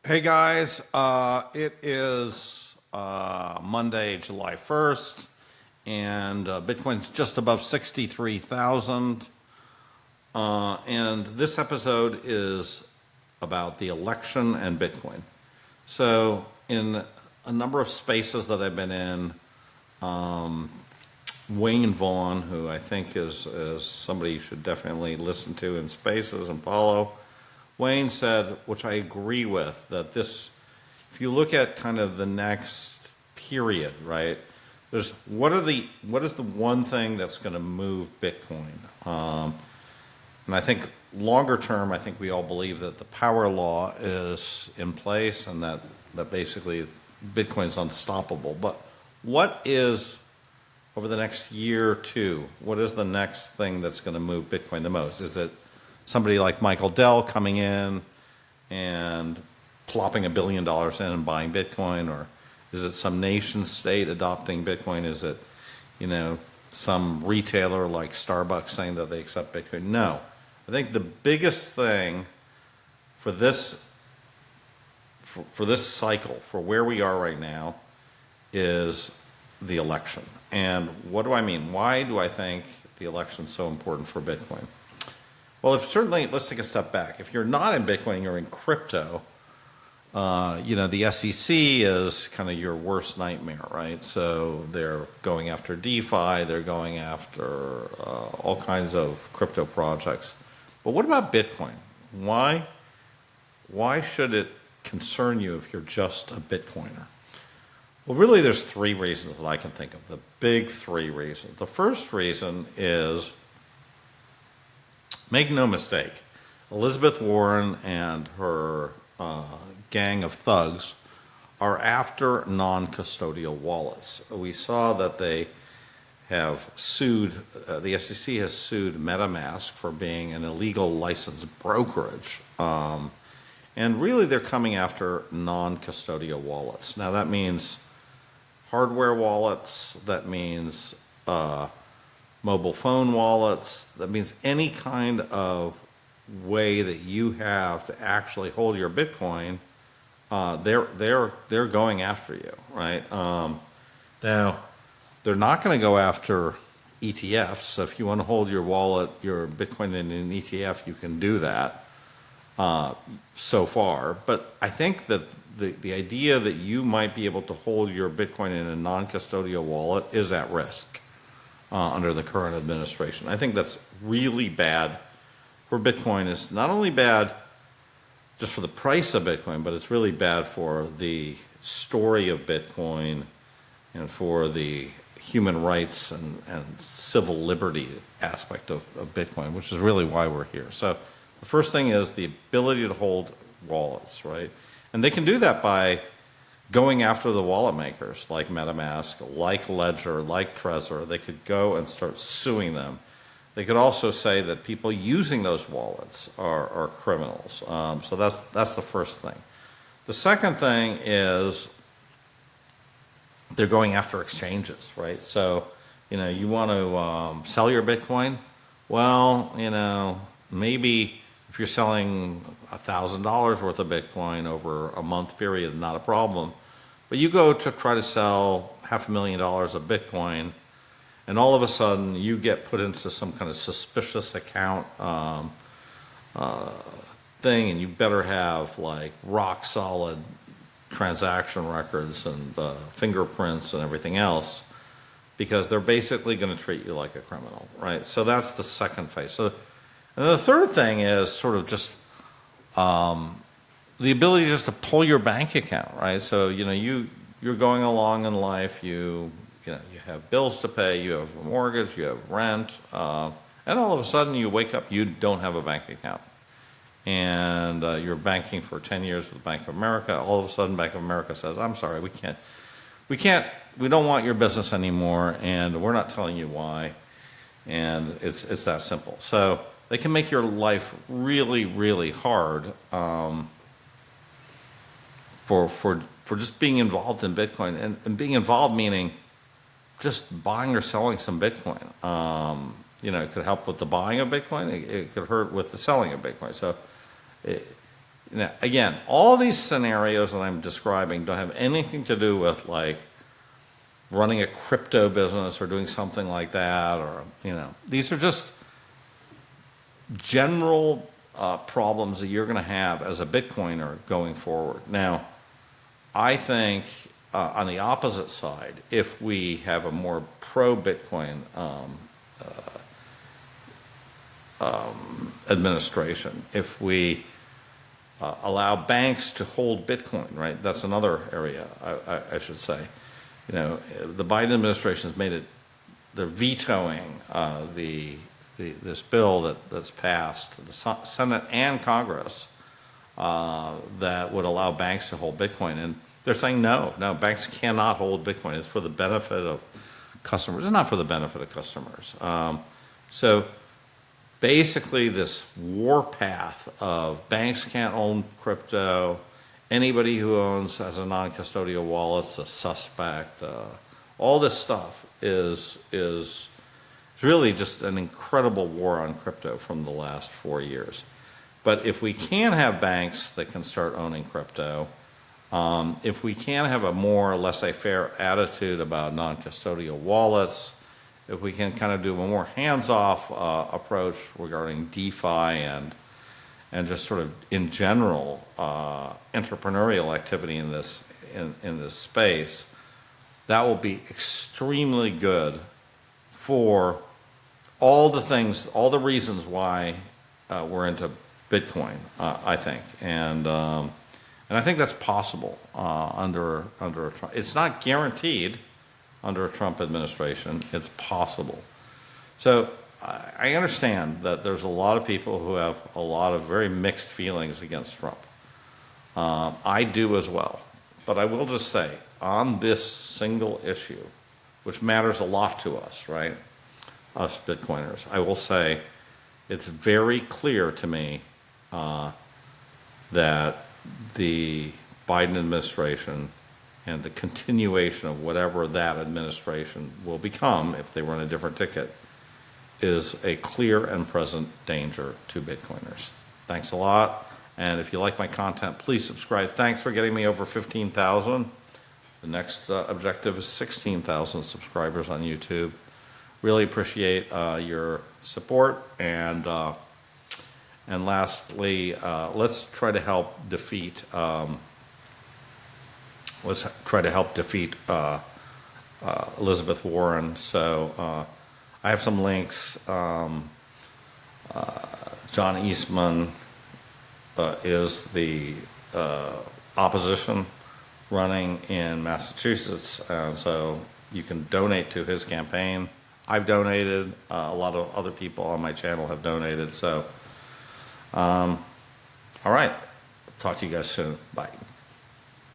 Hey guys, it is Monday, July 1st, and Bitcoin's just above 63,000. And this episode is about the election and Bitcoin. So, in a number of spaces that I've been in, Wayne Vaughn, who I think is somebody you should definitely listen to in spaces and follow, Wayne said, which I agree with, that if you look at kind of the next period, right? What is the one thing that's going to move Bitcoin? And I think longer term, I think we all believe that the power law is in place and that basically Bitcoin's unstoppable. But what is over the next year or two? What is the next thing that's going to move Bitcoin the most? Is it somebody like Michael Dell coming in and plopping $1 billion in and buying Bitcoin, or is it some nation state adopting Bitcoin? Is it, some retailer like Starbucks saying that they accept Bitcoin? No. I think the biggest thing for this cycle, for where we are right now, is the election. And what do I mean? Why do I think the election is so important for Bitcoin? Well, let's take a step back. If you're not in Bitcoin, you're in crypto, the SEC is kind of your worst nightmare, right? So they're going after DeFi, they're going after all kinds of crypto projects. But what about Bitcoin? Why should it concern you if you're just a Bitcoiner? Well, really, there's three reasons that I can think of, the big three reasons. The first reason is, make no mistake, Elizabeth Warren and her gang of thugs are after non-custodial wallets. We saw that they have sued, the SEC has sued MetaMask for being an illegal licensed brokerage. And really they're coming after non-custodial wallets. Now that means hardware wallets, that means mobile phone wallets, that means any kind of way that you have to actually hold your Bitcoin, they're going after you, right? Now, they're not going to go after ETFs. So if you want to hold your wallet, your Bitcoin in an ETF, you can do that so far. But I think that the idea that you might be able to hold your Bitcoin in a non-custodial wallet is at risk under the current administration. I think that's really bad for Bitcoin. It's not only bad just for the price of Bitcoin, but it's really bad for the story of Bitcoin and for the human rights and civil liberty aspect of Bitcoin, which is really why we're here. So the first thing is the ability to hold wallets, right? And they can do that by going after the wallet makers like MetaMask, like Ledger, like Trezor. They could go and start suing them. They could also say that people using those wallets are criminals. So that's the first thing. The second thing is they're going after exchanges, right? So, you want to sell your Bitcoin? Well, maybe if you're selling $1,000 worth of Bitcoin over a month period, not a problem. But you go to try to sell $500,000 of Bitcoin, and all of a sudden you get put into some kind of suspicious account thing, and you better have like rock solid transaction records and fingerprints and everything else, because they're basically going to treat you like a criminal, right? So that's the second phase. So, and the third thing is sort of just the ability just to pull your bank account, right? So you're going along in life, you have bills to pay, you have a mortgage, you have rent, and all of a sudden you wake up, you don't have a bank account. And you're banking for 10 years with Bank of America. All of a sudden, Bank of America says, "I'm sorry, we don't want your business anymore, and we're not telling you why." And it's that simple. So they can make your life really, really hard for just being involved in Bitcoin, and being involved meaning just buying or selling some Bitcoin. It could help with the buying of Bitcoin. It could hurt with the selling of Bitcoin. So Now, again, all these scenarios that I'm describing don't have anything to do with like running a crypto business or doing something like that, or, these are just general problems that you're going to have as a Bitcoiner going forward. Now, I think on the opposite side, if we have a more pro-Bitcoin administration, if we allow banks to hold Bitcoin, right? That's another area, I should say. The Biden administration has made it, they're vetoing this bill that's passed, the Senate and Congress, that would allow banks to hold Bitcoin. And they're saying, no, banks cannot hold Bitcoin. It's for the benefit of customers. It's not for the benefit of customers. So basically this warpath of banks can't own crypto, anybody who owns as a non-custodial wallet's a suspect, all this stuff is really just an incredible war on crypto from the last 4 years. But if we can have banks that can start owning crypto, if we can have a more laissez-faire attitude about non-custodial wallets, if we can kind of do a more hands-off approach regarding DeFi and just sort of in general entrepreneurial activity in this space, that will be extremely good for all the reasons why we're into Bitcoin, I think, and I think that's possible under a Trump. It's not guaranteed under a Trump administration. It's possible. So I understand that there's a lot of people who have a lot of very mixed feelings against Trump. I do as well. But I will just say, on this single issue, which matters a lot to us, right, us Bitcoiners, I will say it's very clear to me that the Biden administration and the continuation of whatever that administration will become, if they run a different ticket, is a clear and present danger to Bitcoiners. Thanks a lot. And if you like my content, please subscribe. Thanks for getting me over 15,000. The next objective is 16,000 subscribers on YouTube. Really appreciate your support. And lastly, let's try to help defeat Elizabeth Warren. So I have some links. John Eastman is the opposition running in Massachusetts, and so you can donate to his campaign. I've donated. A lot of other people on my channel have donated. So, all right. Talk to you guys soon. Bye.